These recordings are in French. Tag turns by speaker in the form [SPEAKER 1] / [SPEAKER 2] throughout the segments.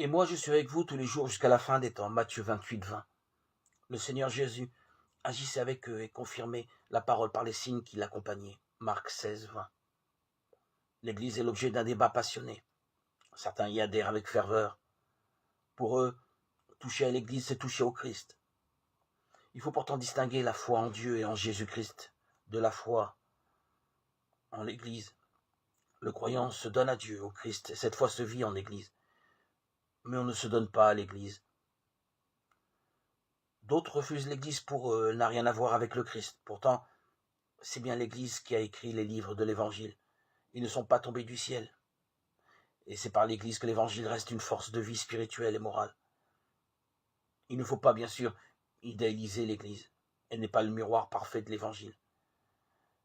[SPEAKER 1] Et moi, je suis avec vous tous les jours jusqu'à la fin des temps. Matthieu 28, 20. Le Seigneur Jésus agissait avec eux et confirmait la parole par les signes qui l'accompagnaient. Marc 16, 20. L'Église est l'objet d'un débat passionné. Certains y adhèrent avec ferveur. Pour eux, toucher à l'Église, c'est toucher au Christ. Il faut pourtant distinguer la foi en Dieu et en Jésus-Christ de la foi en l'Église. Le croyant se donne à Dieu, au Christ, et cette foi se vit en Église. Mais on ne se donne pas à l'Église. D'autres refusent l'Église pour eux, elle n'a rien à voir avec le Christ. Pourtant, c'est bien l'Église qui a écrit les livres de l'Évangile. Ils ne sont pas tombés du ciel. Et c'est par l'Église que l'Évangile reste une force de vie spirituelle et morale. Il ne faut pas, bien sûr, idéaliser l'Église. Elle n'est pas le miroir parfait de l'Évangile.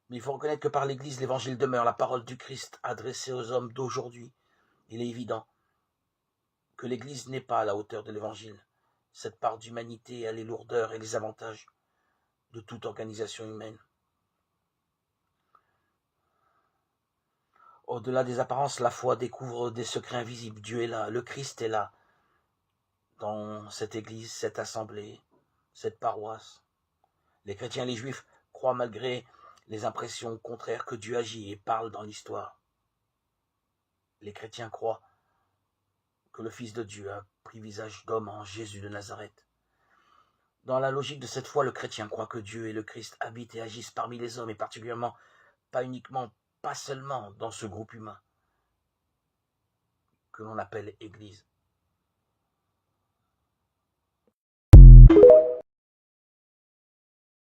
[SPEAKER 1] Mais il faut reconnaître que par l'Église, l'Évangile demeure la parole du Christ adressée aux hommes d'aujourd'hui. Il est évident que l'Église n'est pas à la hauteur de l'Évangile. Cette part d'humanité a les lourdeurs et les avantages de toute organisation humaine. Au-delà des apparences, la foi découvre des secrets invisibles. Dieu est là, le Christ est là, dans cette église, cette assemblée, cette paroisse. Les chrétiens et les juifs croient malgré les impressions contraires que Dieu agit et parle dans l'histoire. Les chrétiens croient que le Fils de Dieu a pris visage d'homme en Jésus de Nazareth. Dans la logique de cette foi, le chrétien croit que Dieu et le Christ habitent et agissent parmi les hommes, et particulièrement, pas seulement dans ce groupe humain que l'on appelle Église.